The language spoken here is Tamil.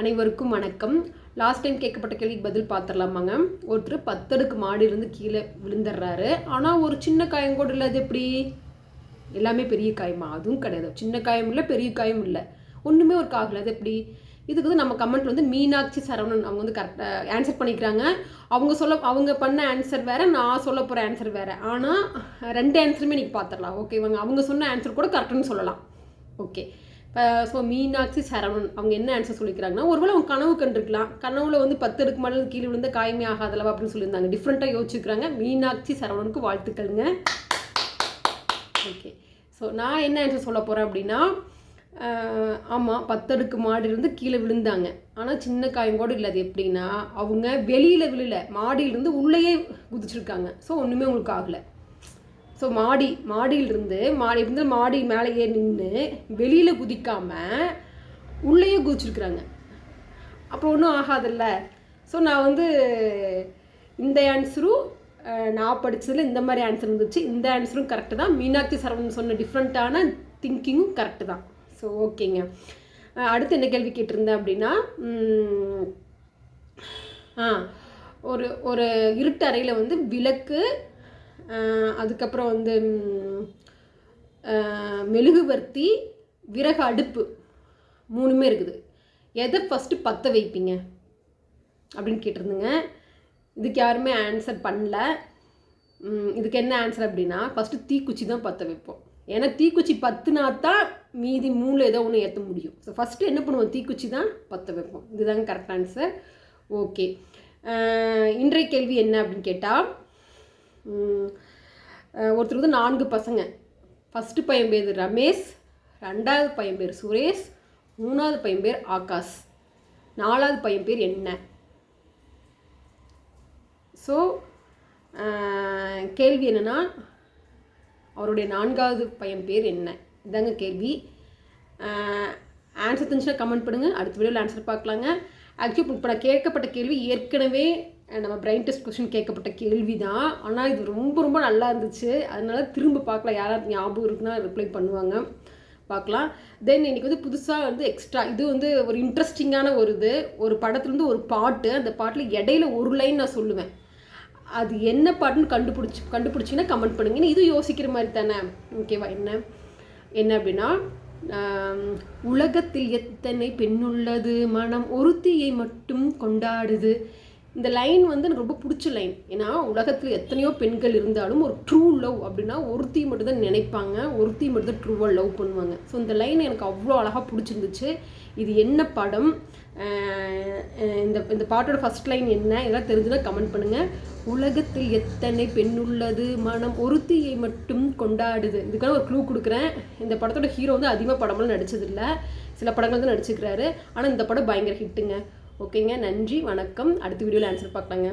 அனைவருக்கும் வணக்கம். லாஸ்ட் டைம் கேட்கப்பட்ட கேள்விக்கு பதில் பார்த்துடலாமாங்க. ஒருத்தர் 10 அடுக்கு மாடியிலிருந்து கீழே விழுந்துடுறாரு. ஆனால் ஒரு சின்ன காயம் கூட இல்லை. அது எப்படி? எல்லாமே பெரிய காயமா? அதுவும் கிடையாது. சின்ன காயம் இல்லை, பெரிய காயம் இல்லை, ஒன்றுமே ஒரு ஆகலை. அது எப்படி? இதுக்கு வந்து நம்ம கமெண்ட்ல வந்து மீனாட்சி சரவணன் அவங்க வந்து கரெக்டாக ஆன்சர் பண்ணிக்கிறாங்க. அவங்க பண்ண ஆன்சர் வேறு, நான் சொல்ல போகிற ஆன்சர் வேறு. ஆனால் 2 ஆன்சருமே இன்றைக்கி பார்த்துடலாம். ஓகேவாங்க. அவங்க சொன்ன ஆன்சர் கூட கரெக்டுன்னு சொல்லலாம். ஓகே. ஸோ மீனாட்சி சரவணன் அவங்க என்ன ஆன்சர் சொல்லிக்கிறாங்கன்னா, ஒருவேளை அவங்க கனவு கண்டிருக்கலாம். கனவுல வந்து 10 அடுக்கு மாடில கீழே விழுந்த காயமே ஆகாதளவா அப்படின்னு சொல்லியிருந்தாங்க. டிஃப்ரெண்ட்டாக யோசிச்சுக்கிறாங்க. மீனாட்சி சரவணனுக்கு வாழ்த்துக்கள்ங்க. ஓகே. ஸோ நான் என்ன ஆன்சர் சொல்ல போகிறேன் அப்படின்னா, ஆமாம் 10 அடுக்கு மாடியிலிருந்து கீழே விழுந்தாங்க. ஆனால் சின்ன காயம் கூட இல்லை. அது எப்படின்னா, அவங்க வெளியில் விழல, மாடியிலிருந்து உள்ளேயே குதிச்சிருக்காங்க. ஸோ ஒன்றுமே உங்களுக்கு ஆகலை. ஸோ மாடியிலிருந்து மாடி மேலே ஏறி நின்று வெளியில் குதிக்காமல் உள்ளேயே குதிச்சிருக்கிறாங்க. அப்போ ஒன்றும் ஆகாதில்ல. ஸோ நான் வந்து இந்த ஆன்சரும் நான் படித்ததில் இந்த மாதிரி ஆன்சர் இருந்துச்சு. இந்த ஆன்சரும் கரெக்டு தான். மீனாட்சி சரவணன் சொன்ன டிஃப்ரெண்ட்டான திங்கிங்கும் கரெக்டு தான். ஸோ ஓகேங்க. அடுத்து என்ன கேள்வி கேட்டிருந்தேன் அப்படின்னா, ஒரு இருட்டு அறையில் வந்து விளக்கு, அதுக்கப்புறம் வந்து மெழுகுவர்த்தி, விறகு அடுப்பு 3மே இருக்குது. எதை ஃபஸ்ட்டு பற்ற வைப்பீங்க அப்படின்னு கேட்டிருந்துங்க. இதுக்கு யாருமே ஆன்சர் பண்ணல. இதுக்கு என்ன ஆன்சர் அப்படின்னா, ஃபஸ்ட்டு தீக்குச்சி தான் பற்ற வைப்போம். ஏன்னா தீக்குச்சி பற்றினா தான் மீதி 3 ஏதோ ஒன்று ஏற்ற முடியும். ஸோ ஃபஸ்ட்டு என்ன பண்ணுவோம்? தீக்குச்சி தான் பற்ற வைப்போம். இதுதாங்க கரெக்ட் ஆன்சர். ஓகே. இன்றைய கேள்வி என்ன அப்படின்னு கேட்டால், ஒருத்தர் வந்து 4 பசங்க. ஃபஸ்ட்டு பையன் பேர் ரமேஷ், 2வது பையன் பேர் சுரேஷ், 3வது பையன் பேர் ஆகாஷ், 4வது பையன் பேர் என்ன? ஸோ கேள்வி என்னென்னா, அவருடைய 4வது பையன் பேர் என்ன? இதாங்க கேள்வி. ஆன்சர் தெரிஞ்சுன்னா கமெண்ட் பண்ணுங்கள். அடுத்த வீடியோவில் ஆன்சர் பார்க்கலாங்க. ஆக்சுவலி இப்போ நான் கேட்கப்பட்ட கேள்வி ஏற்கனவே நம்ம பிரைன் டெஸ்ட் கொஸ்டின் கேட்கப்பட்ட கேள்வி தான். ஆனால் இது ரொம்ப ரொம்ப நல்லா இருந்துச்சு. அதனால திரும்ப பார்க்கலாம். யாராவது ஞாபகம் இருக்குன்னா ரிப்ளை பண்ணுவாங்க, பார்க்கலாம். தென் இன்றைக்கி வந்து புதுசாக வந்து எக்ஸ்ட்ரா இது வந்து ஒரு இன்ட்ரெஸ்டிங்கான ஒரு படத்துலேருந்து ஒரு பாட்டு. அந்த பாட்டில் இடையில ஒரு லைன் நான் சொல்லுவேன். அது என்ன பாட்டுன்னு கண்டுபிடிச்சிங்கன்னா கமெண்ட் பண்ணுங்க. இது யோசிக்கிற மாதிரி தானே. ஓகேவா? என்ன அப்படின்னா, உலகத்தில் எத்தனை பெண்ணுள்ளது, மனம் ஒருத்தியை மட்டும் கொண்டாடுது. இந்த லைன் வந்து எனக்கு ரொம்ப பிடிச்ச லைன். ஏன்னா உலகத்தில் எத்தனையோ பெண்கள் இருந்தாலும் ஒரு ட்ரூ லவ் அப்படின்னா ஒருத்தி மட்டும் தான் நினைப்பாங்க, ஒருத்தி மட்டும் தான் ட்ரூவாக லவ் பண்ணுவாங்க. ஸோ இந்த லைன் எனக்கு அவ்வளோ அழகாக பிடிச்சிருந்துச்சு. இது என்ன படம், இந்த பாட்டோட ஃபஸ்ட் லைன் என்ன, இதெல்லாம் தெரிஞ்சுன்னா கமெண்ட் பண்ணுங்கள். உலகத்தில் எத்தனை பெண்ணுள்ளது, மனம் ஒருத்தியை மட்டும் கொண்டாடுது. இதுக்கான ஒரு க்ளூ கொடுக்குறேன். இந்த படத்தோட ஹீரோ வந்து அதிகமாக படமெல்லாம் நடிச்சதில்லை, சில படங்கள் தான் நடிச்சுக்கிறாரு. ஆனால் இந்த படம் பயங்கர ஹிட்டுங்க. ஓகேங்க. நன்றி, வணக்கம். அடுத்த வீடியோவில் ஆன்சர் பார்க்கலாங்க.